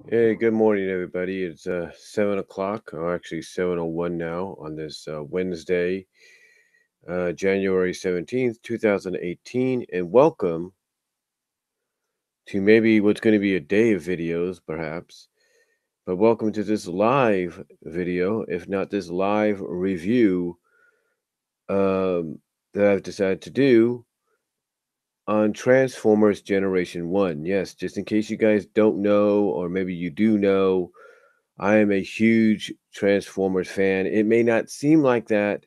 Hey, good morning, everybody. It's 7 o'clock, or actually 7:01 now on this Wednesday, January 17th, 2018, and welcome to maybe what's going to be a day of videos, perhaps, but welcome to this live video, if not this live review that I've decided to do on Transformers Generation 1. Yes, just in case you guys don't know, or maybe you do know, I am a huge Transformers fan. It may not seem like that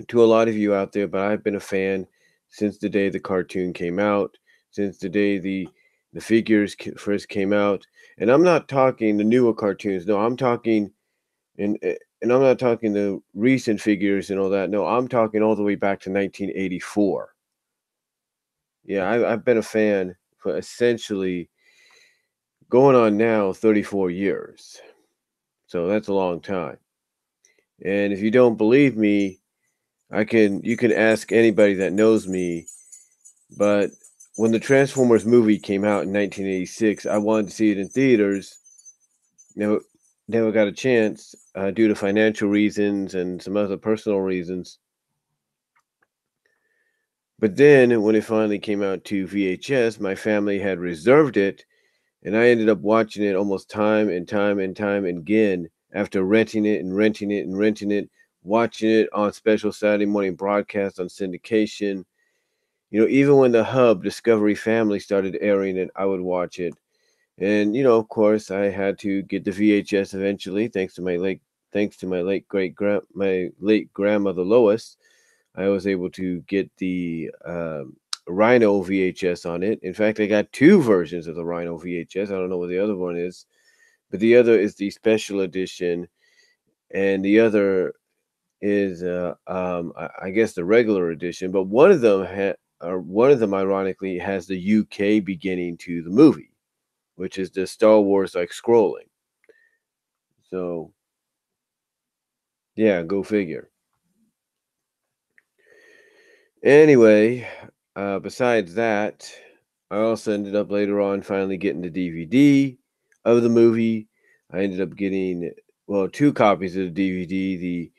to a lot of you out there, but I've been a fan since the day the cartoon came out, since the day the figures first came out. And I'm not talking the newer cartoons. No, I'm talking and I'm not talking the recent figures and all that. No, I'm talking all the way back to 1984. Yeah, I've been a fan for essentially going on now 34 years. So that's a long time. And if you don't believe me, you can ask anybody that knows me, but when the Transformers movie came out in 1986, I wanted to see it in theaters. Never never got a chance due to financial reasons and some other personal reasons. But then when it finally came out to VHS, my family had reserved it, and I ended up watching it almost time and time and time again after renting it and renting it and renting it, watching it on special Saturday morning broadcasts on syndication. Even when the Hub Discovery Family started airing it, I would watch it. And of course, I had to get the VHS eventually, thanks to my late grandmother Lois. I was able to get the Rhino VHS on it. In fact, I got two versions of the Rhino VHS. I don't know what the other one is, but the other is the special edition, and the other is I guess the regular edition. But one of them ironically has the UK beginning to the movie, which is the Star Wars like scrolling. So yeah, go figure. Anyway, besides that, I also ended up later on finally getting the DVD of the movie. I ended up getting two copies of the DVD, the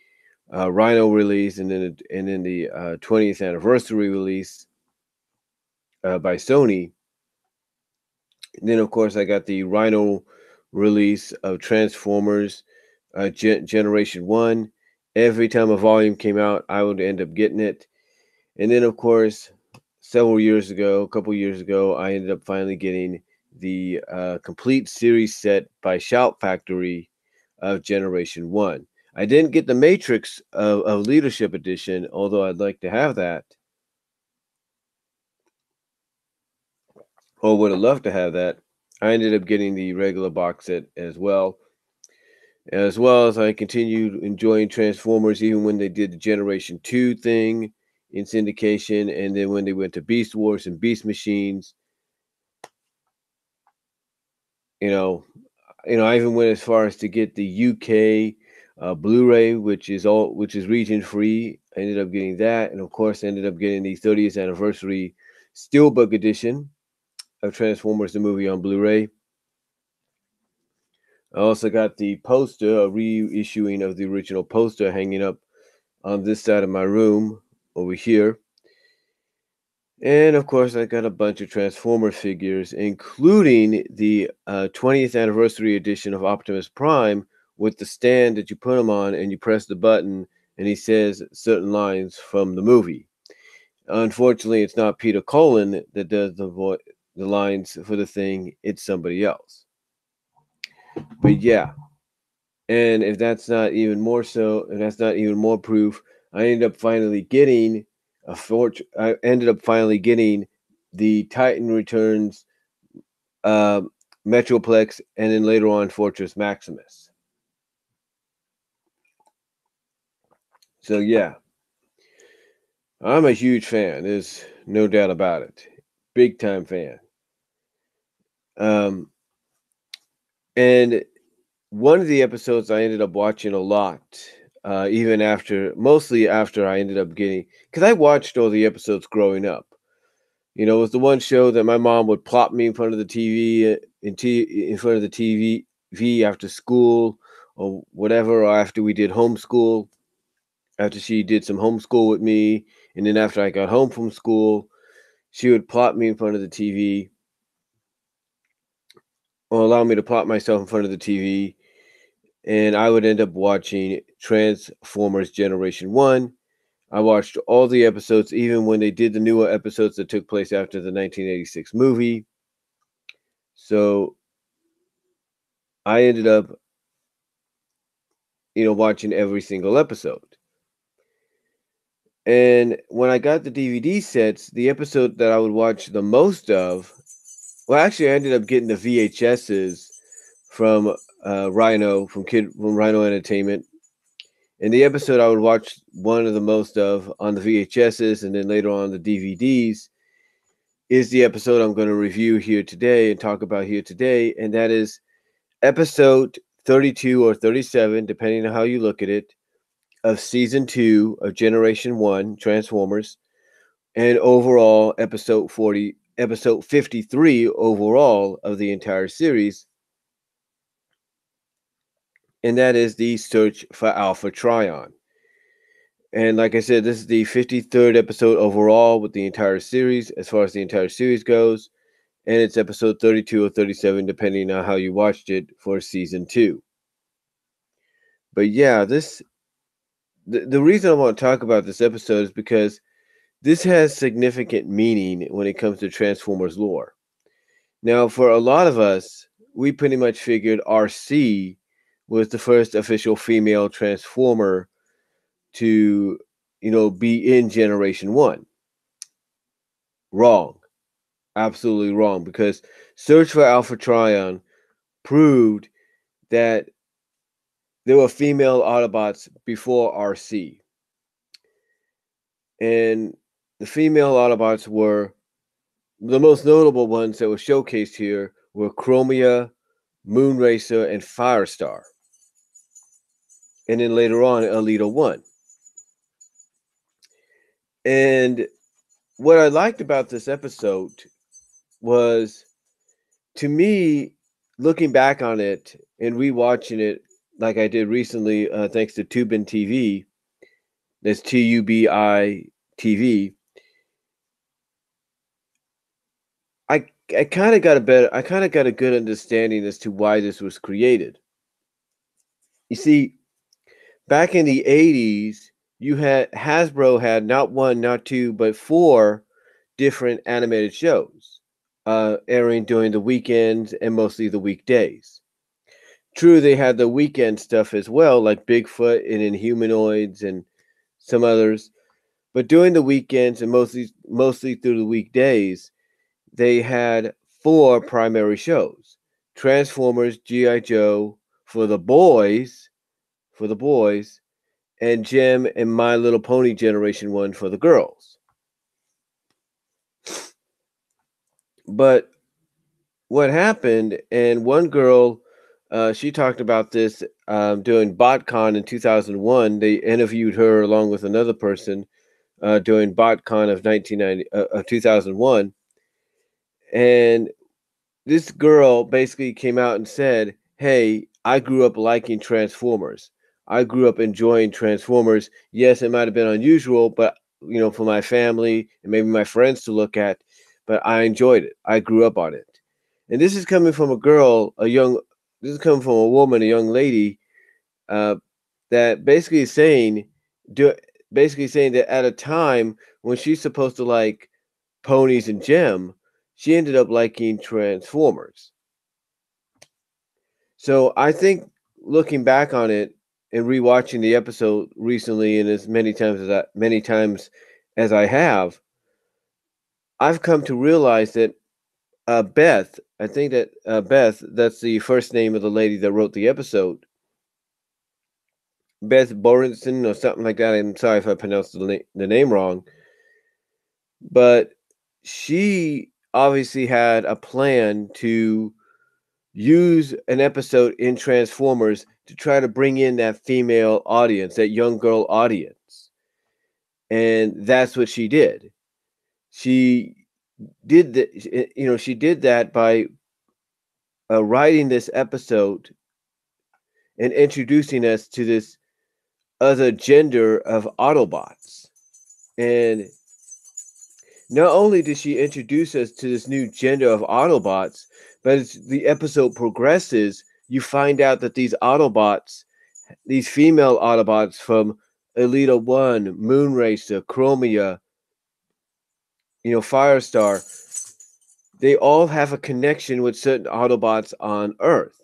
Rhino release, and then the 20th anniversary release by Sony. And then, of course, I got the Rhino release of Transformers Generation 1. Every time a volume came out, I would end up getting it. And then, of course, a couple years ago, I ended up finally getting the complete series set by Shout Factory of Generation 1. I didn't get the Matrix of Leadership Edition, although I'd like to have that, or would have loved to have that. I ended up getting the regular box set as well as I continued enjoying Transformers even when they did the Generation 2 thing in syndication, and then when they went to Beast Wars and Beast Machines. You know, I even went as far as to get the UK Blu-ray, which is region free. I ended up getting that, and of course, ended up getting the 30th anniversary Steelbook edition of Transformers the movie on Blu-ray. I also got the poster, a reissuing of the original poster, hanging up on this side of my room over here. And of course, I got a bunch of Transformer figures, including the 20th anniversary edition of Optimus Prime with the stand that you put him on and you press the button and he says certain lines from the movie. Unfortunately, it's not Peter Cullen that does the lines for the thing, it's somebody else. But yeah, and if that's not even more proof, I ended up finally getting I ended up finally getting the Titan Returns uh, Metroplex, and then later on Fortress Maximus. So yeah, I'm a huge fan. There's no doubt about it. Big time fan. Um, and one of the episodes I ended up watching a lot, mostly after I ended up getting, because I watched all the episodes growing up. You know, it was the one show that my mom would plop me in front of the TV, in front of the TV after school or whatever, or after we did homeschool, after she did some homeschool with me, and then after I got home from school, she would plop me in front of the TV, or allow me to plop myself in front of the TV, and I would end up watching Transformers Generation 1. I watched all the episodes, even when they did the newer episodes that took place after the 1986 movie. So I ended up, watching every single episode. And when I got the DVD sets, the episode that I would watch the most of, well, actually, I ended up getting the VHSs from from Rhino Entertainment. And the episode I would watch one of the most of on the VHSs and then later on the DVDs is the episode I'm going to review here today and talk about here today. And that is episode 32 or 37, depending on how you look at it, of season 2 of Generation 1 Transformers, and overall episode 53 overall of the entire series. And that is the Search for Alpha Trion. And like I said, this is the 53rd episode overall with the entire series, as far as the entire series goes. And it's episode 32 or 37, depending on how you watched it, for season 2. But yeah, the reason I want to talk about this episode is because this has significant meaning when it comes to Transformers lore. Now, for a lot of us, we pretty much figured RC was the first official female Transformer to, be in Generation 1. Wrong. Absolutely wrong. Because Search for Alpha Trion proved that there were female Autobots before RC. And the female Autobots were, the most notable ones that were showcased here were Chromia, Moonracer, and Firestar. And then later on, Alita 1. And what I liked about this episode was, to me, looking back on it and rewatching it like I did recently, thanks to Tubin TV, that's TUBI TV, I kind of got a good understanding as to why this was created. You see, back in the 80s, Hasbro had not one, not two, but 4 different animated shows airing during the weekends and mostly the weekdays. True, they had the weekend stuff as well, like Bigfoot and Inhumanoids and some others. But during the weekends and mostly through the weekdays, they had 4 primary shows: Transformers, GI Joe for the boys, and Gem and My Little Pony Generation 1 for the girls. But what happened, and one girl, she talked about this during BotCon in 2001. They interviewed her along with another person during BotCon of 2001. And this girl basically came out and said, "Hey, I grew up liking Transformers. I grew up enjoying Transformers. Yes, it might have been unusual, but for my family and maybe my friends to look at, but I enjoyed it. I grew up on it." And this is coming from this is coming from a woman, a young lady, that basically is basically saying that at a time when she's supposed to like ponies and Gem, she ended up liking Transformers. So I think, looking back on it and rewatching the episode recently, and as many times as I have, I've come to realize that Beth, I think that Beth, that's the first name of the lady that wrote the episode, Beth Borenson or something like that. I'm sorry if I pronounced the name wrong, but she obviously had a plan to use an episode in Transformers to try to bring in that female audience, that young girl audience. And that's what she did. She did the she did that by writing this episode and introducing us to this other gender of Autobots. And not only did she introduce us to this new gender of Autobots, but as the episode progresses, you find out that these Autobots, these female Autobots from Elita 1, Moonracer, Chromia, Firestar, they all have a connection with certain Autobots on Earth.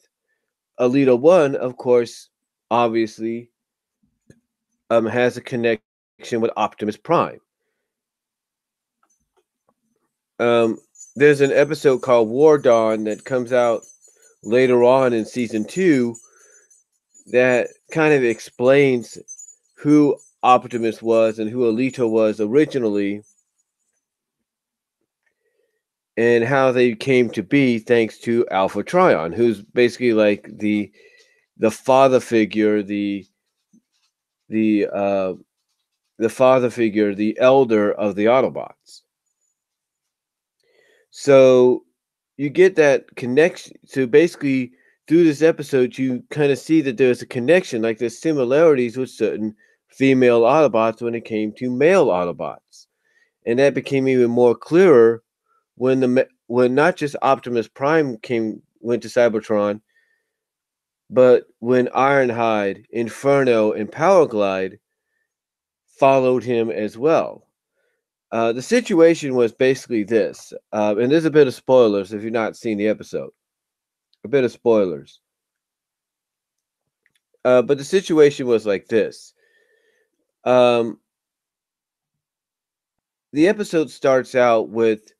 Elita 1, of course, obviously, has a connection with Optimus Prime. There's an episode called War Dawn that comes out later on in season 2 that kind of explains who Optimus was and who Alita was originally and how they came to be thanks to Alpha Trion, who's basically like the father figure, the father figure, the elder of the Autobots. So you get that connection. So basically, through this episode, you kind of see that there's a connection, like there's similarities with certain female Autobots when it came to male Autobots, and that became even more clearer when not just Optimus Prime went to Cybertron, but when Ironhide, Inferno, and Powerglide followed him as well. The situation was basically this, and there's a bit of spoilers if you've not seen the episode. A bit of spoilers. But the situation was like this. The episode starts out with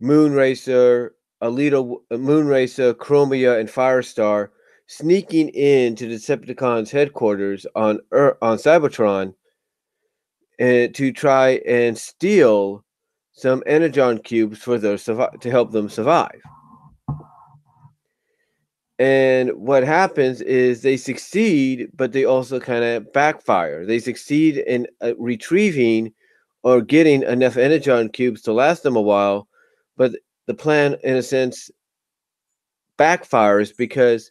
Moonracer, Moonracer, Chromia, and Firestar sneaking into the Decepticons' headquarters on Cybertron and to try and steal some energon cubes for to help them survive. And what happens is they succeed, but they also kind of backfire. They succeed in retrieving or getting enough energon cubes to last them a while, but the plan, in a sense, backfires because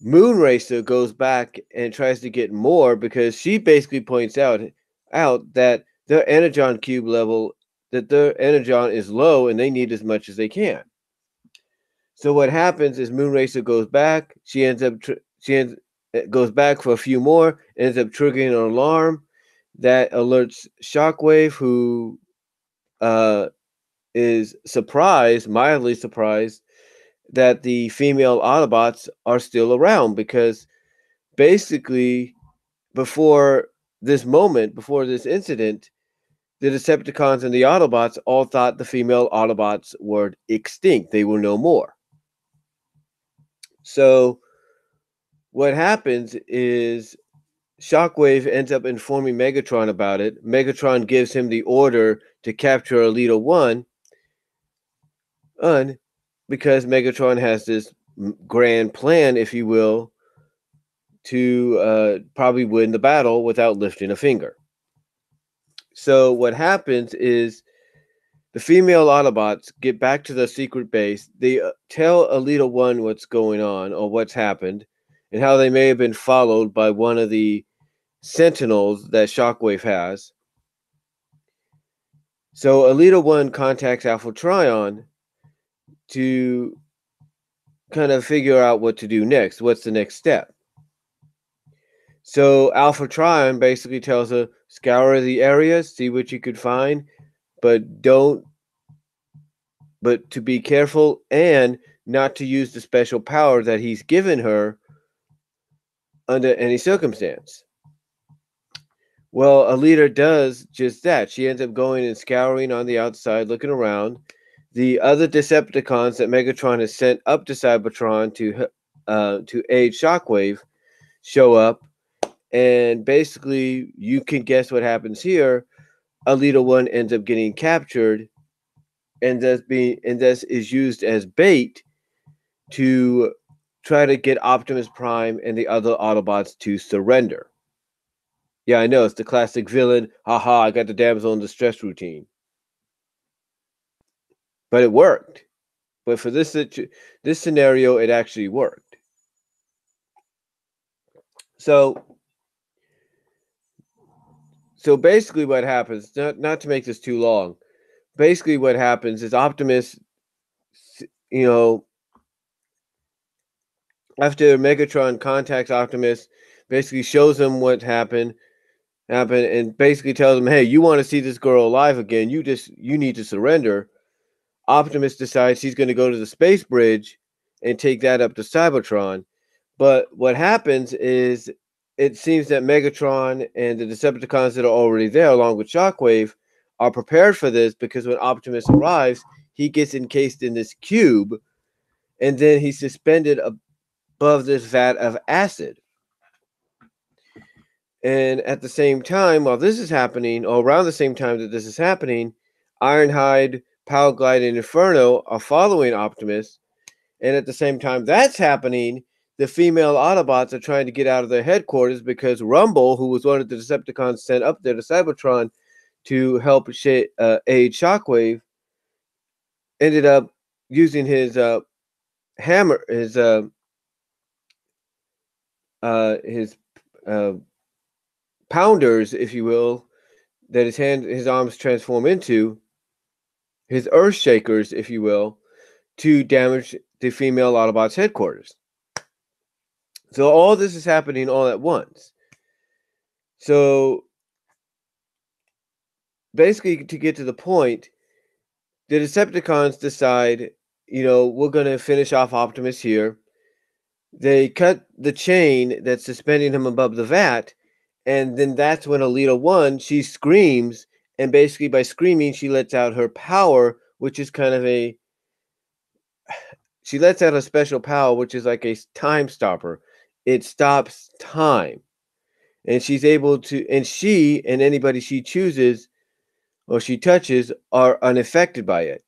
Moonracer goes back and tries to get more because she basically points out that their energon cube level, that their energon is low and they need as much as they can. So what happens is Moonracer goes back. She goes back for a few more, ends up triggering an alarm that alerts Shockwave, who is mildly surprised, that the female Autobots are still around because basically before this incident, the Decepticons and the Autobots all thought the female Autobots were extinct. They were no more. So what happens is Shockwave ends up informing Megatron about it. Megatron gives him the order to capture Elita 1 because Megatron has this grand plan, if you will, to probably win the battle without lifting a finger. So what happens is the female Autobots get back to the secret base. They tell Elita 1 what's going on or what's happened and how they may have been followed by one of the Sentinels that Shockwave has. So Elita 1 contacts Alpha Trion to kind of figure out what to do next. What's the next step? So Alpha Trion basically tells her, scour the area, see what you could find, but to be careful and not to use the special power that he's given her under any circumstance. Well, Alita does just that. She ends up going and scouring on the outside, looking around. The other Decepticons that Megatron has sent up to Cybertron to aid Shockwave show up, and basically you can guess what happens here. Elita 1 ends up getting captured, and thus is used as bait to try to get Optimus Prime and the other Autobots to surrender. Yeah, I know, it's the classic villain. Haha, I got the damsel in distress routine. but it worked. But for this scenario, it actually worked. So basically, what happens? Not to make this too long. Basically, what happens is Optimus, you know, after Megatron contacts Optimus, basically shows him what happened, and basically tells him, "Hey, you want to see this girl alive again? You need to surrender." Optimus decides he's going to go to the space bridge and take that up to Cybertron. But what happens is it seems that Megatron and the Decepticons that are already there, along with Shockwave, are prepared for this because when Optimus arrives, he gets encased in this cube, and then he's suspended above this vat of acid. And at the same time, while this is happening, or around the same time that this is happening, Ironhide, Powerglide, and Inferno are following Optimus. And at the same time that's happening, the female Autobots are trying to get out of their headquarters because Rumble, who was one of the Decepticons sent up there to Cybertron to help aid Shockwave, ended up using his hammer, his pounders, if you will, that his arms transform into, his earth shakers, if you will, to damage the female Autobots' headquarters. So all this is happening all at once. So basically, to get to the point, the Decepticons decide, we're going to finish off Optimus here. They cut the chain that's suspending him above the vat, and then that's when Alita 1, she screams, and basically by screaming, she lets out her power, which is kind of she lets out a special power, which is like a time stopper. It stops time. And she's able to, and she and anybody she chooses or she touches are unaffected by it.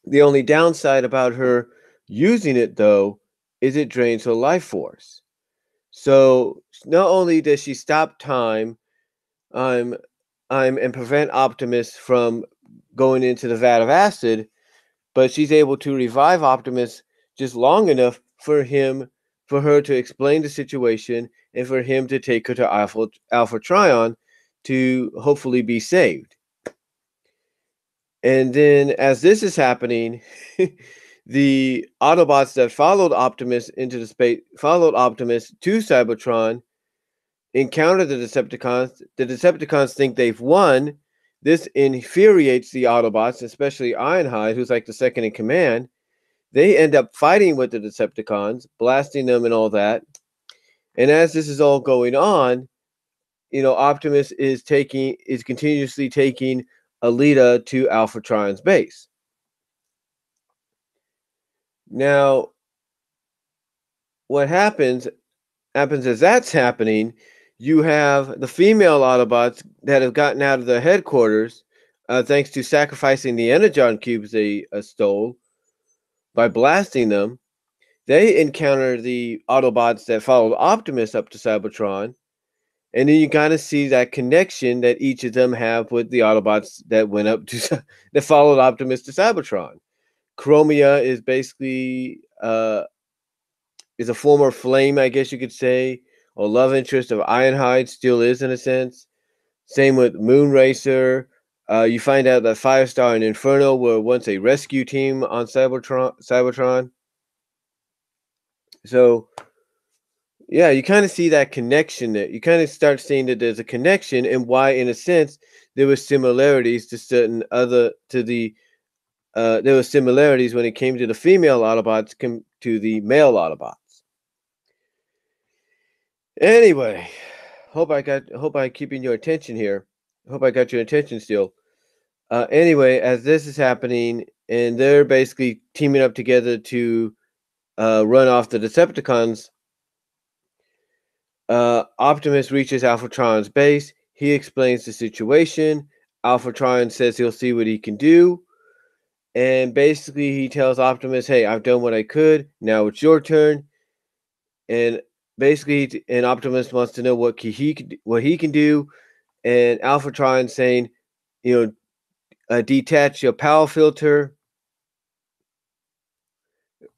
The only downside about her using it, though, is it drains her life force. So not only does she stop time, and prevent Optimus from going into the vat of acid, but she's able to revive Optimus just long enough for her to explain the situation and for him to take her to Alpha Trion to hopefully be saved. And then as this is happening, the Autobots that followed Optimus to Cybertron encounter the Decepticons. The Decepticons think they've won. This infuriates the Autobots, especially Ironhide, who's like the second in command. They end up fighting with the Decepticons, blasting them and all that. And as this is all going on, Optimus is continuously taking Alita to Alpha Trion's base. Now, what happens as that's happening, you have the female Autobots that have gotten out of their headquarters, thanks to sacrificing the Energon cubes they stole by blasting them. They encounter the Autobots that followed Optimus up to Cybertron, and then you kind of see that connection that each of them have with the Autobots that went up to that followed Optimus to Cybertron. Chromia is basically is a former flame, I guess you could say, or love interest of Ironhide, still is in a sense. Same with Moonracer. You find out that Firestar and Inferno were once a rescue team on Cybertron. So, yeah, you kind of see that connection there. You kind of start seeing that there's a connection, and why, in a sense, there were similarities to there were similarities when it came to the female Autobots to the male Autobots. Anyway, hope I'm keeping your attention here. Hope I got your attention still. Anyway, as this is happening, and they're basically teaming up together to run off the Decepticons, Optimus reaches Alpha Trion's base. He explains the situation. Alpha Trion says he'll see what he can do. And basically, he tells Optimus, hey, I've done what I could. Now it's your turn. And basically, Optimus wants to know what he can do. And Alpha Trion saying, detach your power filter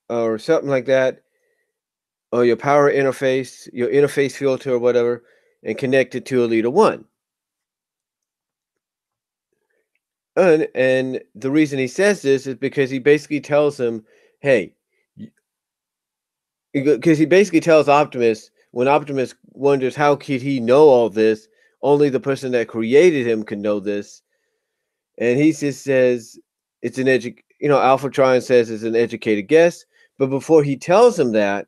or something like that, or your power interface, your interface filter or whatever, and connect it to a leader one. And the reason he says this is because he basically tells him, hey, because he basically tells Optimus, when Optimus wonders how could he know all this, only the person that created him can know this. And he just says it's an Alpha Trion says it's an educated guess. But before he tells him that,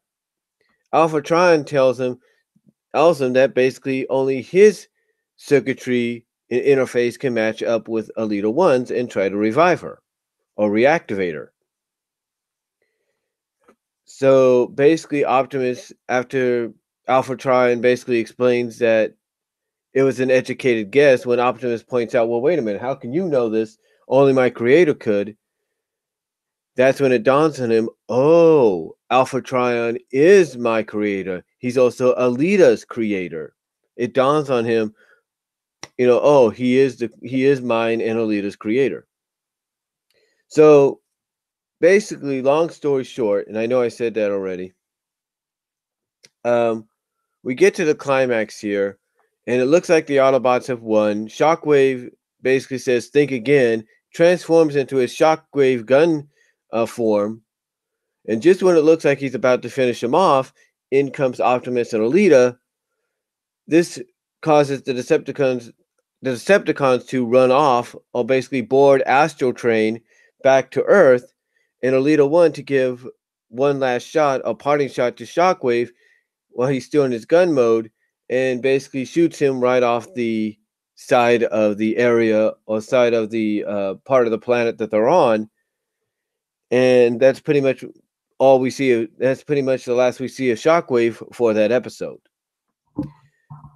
Alpha Trion tells him that basically only his circuitry and interface can match up with Alita 1's and try to revive her or reactivate her. So basically, Optimus, after Alpha Trion basically explains that it was an educated guess, when Optimus points out, well, wait a minute, how can you know this? Only my creator could. That's when it dawns on him, oh, Alpha Trion is my creator. He's also Alita's creator. It dawns on him, oh, he is mine and Alita's creator. So basically, long story short, and I know I said that already, we get to the climax here, and it looks like the Autobots have won. Shockwave basically says, think again, transforms into his Shockwave gun form, and just when it looks like he's about to finish him off, in comes Optimus and Alita. This causes the Decepticons to run off, or basically board Astro Train back to Earth, and Alita 1 to give one last shot, a parting shot to Shockwave while he's still in his gun mode, and basically shoots him right off the side of the area or side of the part of the planet that they're on. And that's pretty much all we see. That's pretty much the last we see of Shockwave for that episode.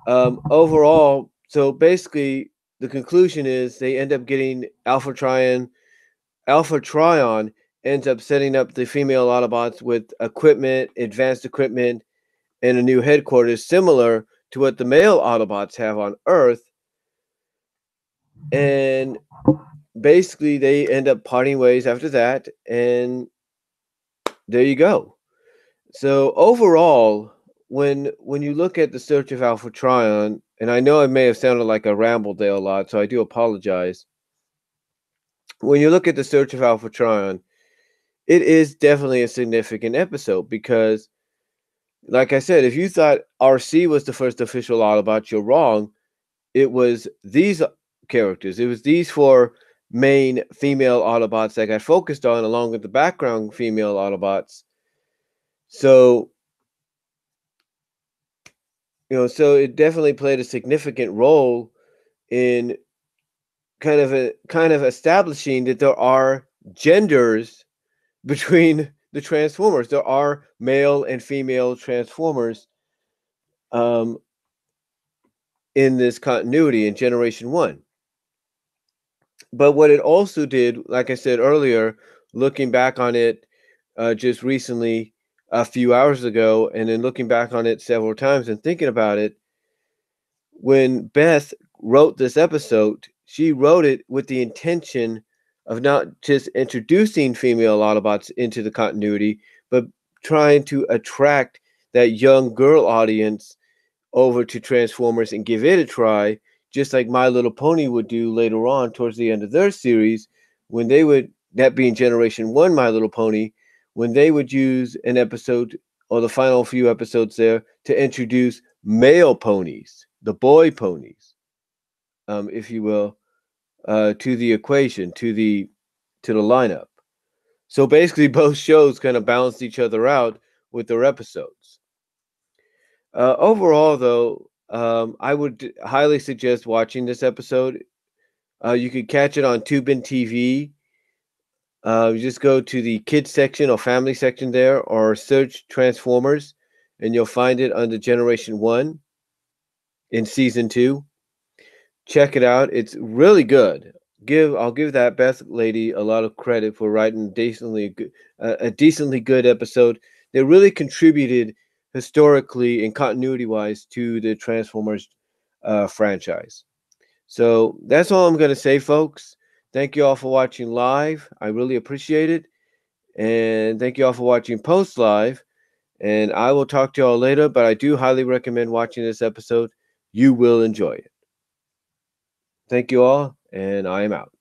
Overall, so basically, the conclusion is they end up getting Alpha Trion. Alpha Trion ends up setting up the female Autobots with equipment, advanced equipment, and a new headquarters similar to what the male Autobots have on Earth. And basically, they end up parting ways after that. And there you go. So overall, when you look at the search of Alpha Trion, and I know I may have sounded like I rambled there a lot, so I do apologize. When you look at the search of Alpha Trion, it is definitely a significant episode because, like I said, if you thought RC was the first official Autobot, you're wrong. It was these characters. It was these four main female Autobots that got focused on, along with the background female Autobots. So, so it definitely played a significant role in kind of establishing that there are genders between the Transformers. There are male and female Transformers in this continuity in Generation 1. But what it also did, like I said earlier, looking back on it just recently, a few hours ago, and then looking back on it several times and thinking about it, when Beth wrote this episode, she wrote it with the intention of not just introducing female Autobots into the continuity, but trying to attract that young girl audience over to Transformers and give it a try, just like My Little Pony would do later on towards the end of their series, when they would, that being Generation 1 My Little Pony, when they would use an episode or the final few episodes there to introduce male ponies, the boy ponies, if you will, to the equation, to the lineup. So basically, both shows kind of balanced each other out with their episodes. Overall, though, I would highly suggest watching this episode. You could catch it on Tubin TV. You just go to the kids section or family section there, or search Transformers, and you'll find it under Generation 1 in Season 2. Check it out. It's really good. I'll give that Beth lady a lot of credit for writing a decently good episode. They really contributed historically and continuity wise to the Transformers franchise. So that's all I'm going to say, folks. Thank you all for watching live. I really appreciate it. And thank you all for watching post live. And I will talk to you all later, but I do highly recommend watching this episode. You will enjoy it. Thank you all, and I am out.